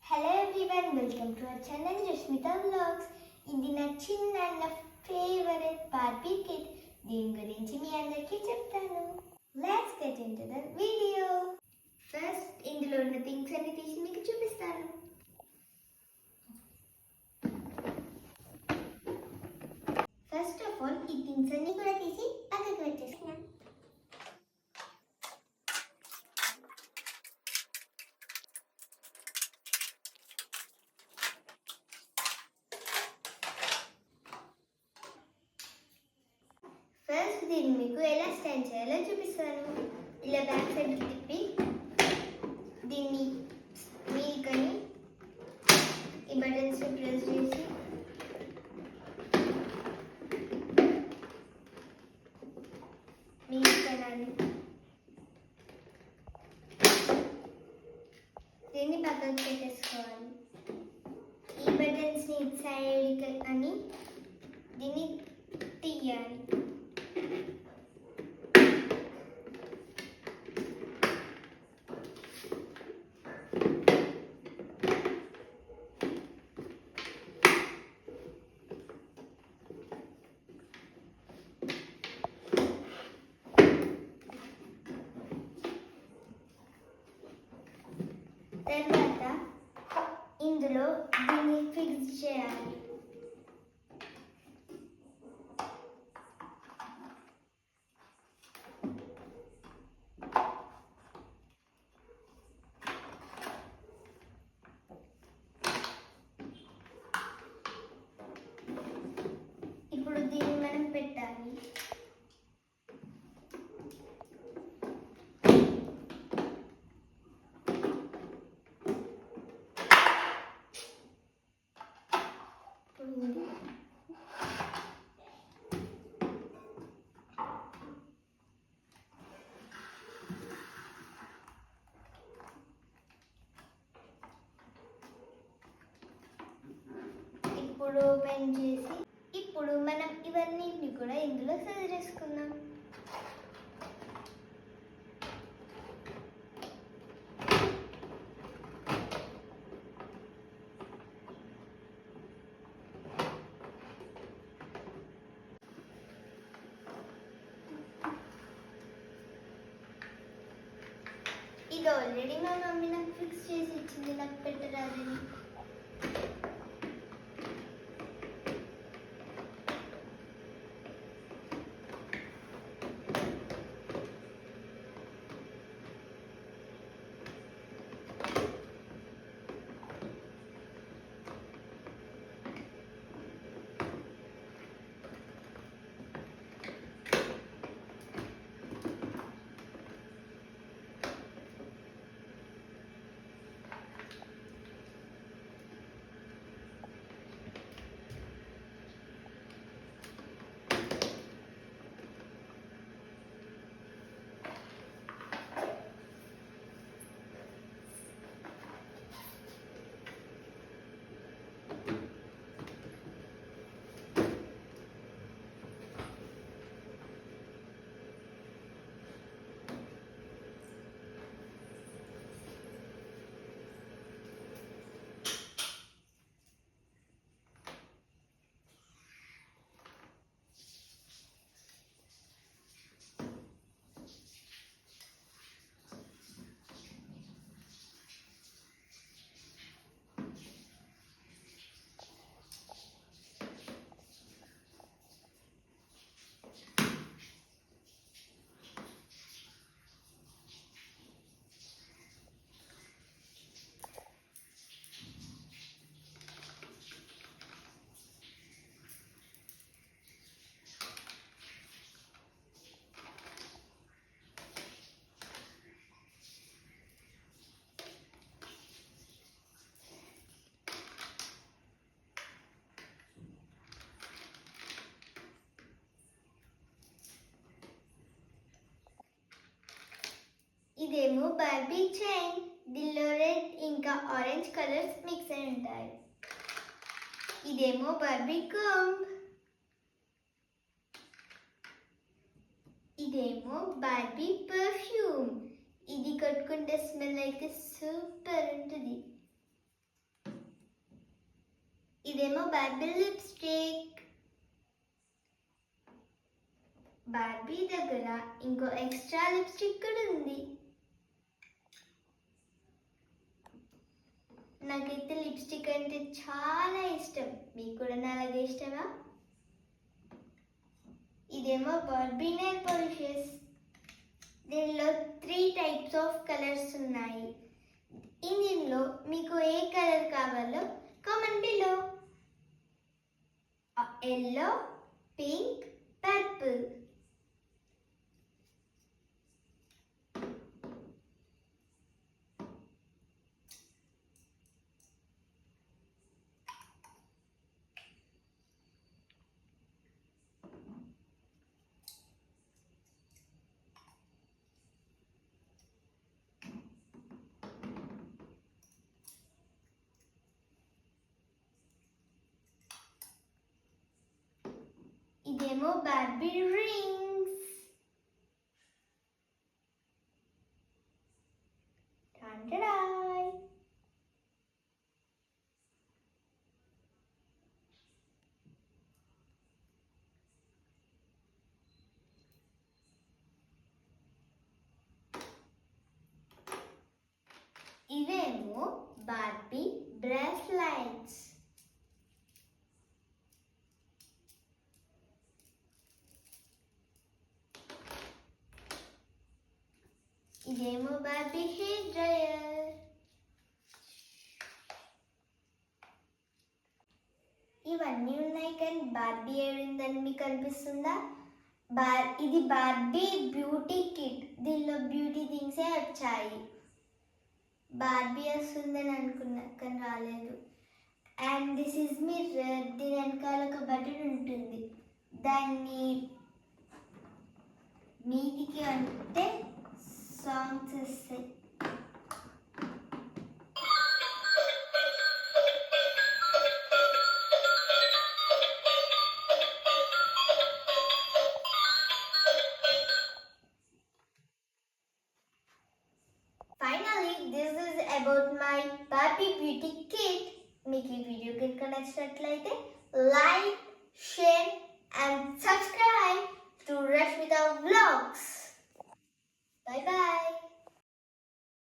Hello everyone, welcome to our channel Jasmita Vlogs. ఇది నా చిన్న నా ఫేవరెట్ బార్బీ కిట్. దీని గురించి మీ అందరికీ చెప్తాను. Let's get into the video. First ఇందులో ఉన్న థింగ్స్ అన్ని తీసి మీకు చూపిస్తాను. ఫస్ట్ ఆఫ్ ఆల్ ఈ థింగ్స్ అన్ని కూడా తీసి పక్కకు పెట్టేస్తున్నాను. ఫస్ట్ దీన్ని మీకు ఎలా స్టాండ్ చేయాలో చూపిస్తాను. ఇలా బ్యాక్ సైడ్ తిప్పి దీన్ని మీకని ఈ బటన్స్ ప్రెస్ చేసి మీకనాలి. దీన్ని పక్కకు పెట్టేసుకోవాలి. ఈ బటన్స్ని ఇటు సైడ్ అని దీన్ని తీయాలి. తర్వాత ఇందులో దీన్ని ఫిక్స్ చేయాలి. ఇప్పుడు దీన్ని మనం పెట్టాలి. ఇప్పుడు ఓపెన్ చేసి ఇప్పుడు మనం ఇవన్నిటిని కూడా ఇందులో సర్దేసుకుందాం. ఇది ఆల్రెడీ మా మమ్మీ నాకు ఫిక్స్ చేసి ఇచ్చింది, నాకు పెట్టరాదని. ఇదేమో బార్బీ చైన్. దీనిలో రెడ్ ఇంకా ఆరెంజ్ కలర్స్ మిక్స్ అయి ఉంటాయి. ఇదేమో బార్బీ కాంబ్. ఇదేమో బార్బీ పర్ఫ్యూమ్. ఇది కట్టుకుంటే స్మెల్ అయితే సూపర్ ఉంటుంది. ఇదేమో బార్బీ లిప్స్టిక్. బార్బీ దగ్గర ఇంకో ఎక్స్ట్రా లిప్స్టిక్ కూడా ఉంది. నాకైతే లిప్స్టిక్ అంటే చాలా ఇష్టం. మీకు కూడా అలాగే ఇష్టమా? ఇదేమో బార్బీ నెయిల్ పాలిషెస్. దీనిలో 3 టైప్స్ ఆఫ్ కలర్స్ ఉన్నాయి. దీనిలో మీకు ఏ కలర్ కావాలో comment below. Yellow, pink, purple. ఇదేమో బార్బీ రింగ్స్. టాంటడాయ్. ఇవేమో బార్బీ బ్రాస్లెట్స్. ఇదేమో బార్బీ హెయిర్ డ్రైయర్. ఇవన్నీ ఉన్నాయి కానీ బార్బీ ఏడుందని మీకు అనిపిస్తుందా? ఇది బార్బీ బ్యూటీ కిట్. దీనిలో బ్యూటీ థింగ్సే వచ్చాయి. బార్బీ వస్తుందని అనుకున్నా కానీ రాలేదు. And this is mirror. దీని వెనకాల ఒక బటన్ ఉంటుంది. దాన్ని మీదికి అంటే సాంగ్స్ వస్తాయి. Finally, this is about my Barbie beauty kit. మీకు ఈ వీడియో కనుక నచ్చినట్లయితే like, share and subscribe to Rashmita Vlogs. Bye bye.